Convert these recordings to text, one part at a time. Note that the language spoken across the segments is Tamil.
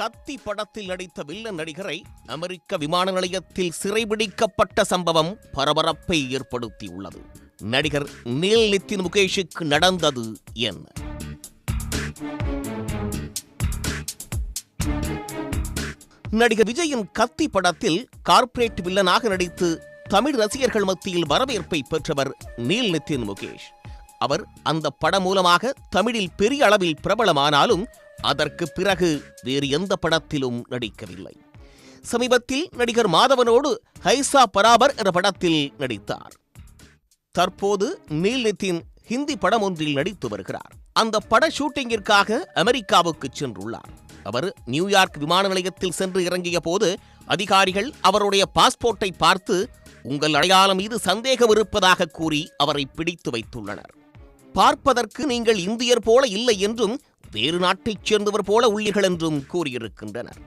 கத்தி படத்தில் நடித்த வில்லன் நடிகரை அமெரிக்க விமான நிலையத்தில் சிறைபிடிக்கப்பட்ட சம்பவம் பரபரப்பை ஏற்படுத்தியுள்ளது. நடிகர் நீல் நிதின் முகேஷுக்கு நடந்தது என்ன? நடிகர் விஜயின் கத்தி படத்தில் கார்ப்பரேட் வில்லனாக நடித்து தமிழ் ரசிகர்கள் மத்தியில் வரவேற்பை பெற்றவர் நீல் நிதின் முகேஷ். அவர் அந்த படம் மூலமாக தமிழில் பெரிய அளவில் பிரபலமானாலும் அதற்கு பிறகு வேறு எந்த படத்திலும் நடிக்கவில்லை. சமீபத்தில் நடிகர் மாதவனோடு ஹைசா பராபர் என்ற படத்தில் நடித்தார். தற்போது நீல் நிதின் ஹிந்தி படம் ஒன்றில் நடித்து வருகிறார். அந்த பட ஷூட்டிங்கிற்காக அமெரிக்காவுக்கு சென்றுள்ளார். அவர் நியூயார்க் விமான நிலையத்தில் சென்று இறங்கிய போது அதிகாரிகள் அவருடைய பாஸ்போர்ட்டை பார்த்து உங்கள் அடையாளம் மீது சந்தேகம் இருப்பதாக கூறி அவரை பிடித்து வைத்துள்ளனர். பார்ப்பதற்கு நீங்கள் இந்தியர் போல இல்லை என்றும் வேறு நாட்டைச் சேர்ந்தவர் போல உள்ளீர்கள் என்றும் கூறியிருக்கின்றனர்.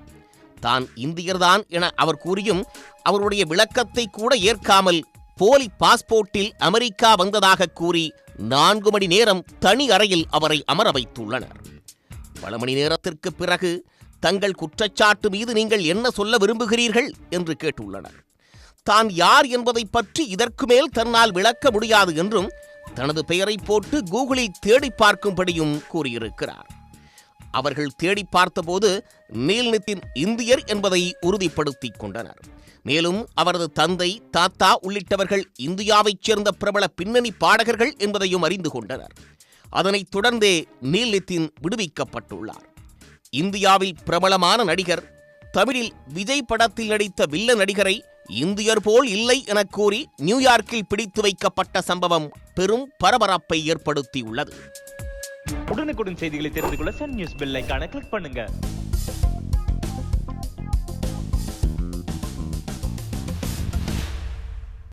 தான் இந்தியர்தான் என அவர் கூறியும் அவருடைய விளக்கத்தை கூட ஏற்காமல் போலி பாஸ்போர்ட்டில் அமெரிக்கா வந்ததாக கூறி 4 மணி நேரம் தனி அறையில் அவரை அமர வைத்துள்ளனர். பல மணி நேரத்திற்கு பிறகு தங்கள் குற்றச்சாட்டு மீது நீங்கள் என்ன சொல்ல விரும்புகிறீர்கள் என்று கேட்டுள்ளனர். தான் யார் என்பதை பற்றி இதற்கு மேல் தன்னால் விளக்க முடியாது என்றும் தனது பெயரை போட்டு கூகுளில் தேடி பார்க்கும்படியும் கூறியிருக்கிறார். அவர்கள் தேடி பார்த்தபோது நீல் நிதின் இந்தியர் என்பதை உறுதிப்படுத்திக் கொண்டனர். மேலும் அவரது தந்தை, தாத்தா உள்ளிட்டவர்கள் இந்தியாவைச் சேர்ந்த பிரபல பின்னணி பாடகர்கள் என்பதையும் அறிந்து கொண்டனர். அதனைத் தொடர்ந்தே நீல் நிதின் விடுவிக்கப்பட்டுள்ளார். இந்தியாவில் பிரபலமான நடிகர் தமிழில் விஜய் படத்தில் நடித்த வில்ல நடிகரை இந்தியர் போல் இல்லை என கூறி நியூயார்க்கில் பிடித்து வைக்கப்பட்ட சம்பவம் பெரும் பரபரப்பை ஏற்படுத்தியுள்ளது. உடனுக்குடன் செய்திகளை தெரிந்து கொள்ள சன் நியூஸ் பெல் ஐகானை கிளிக் பண்ணுங்க.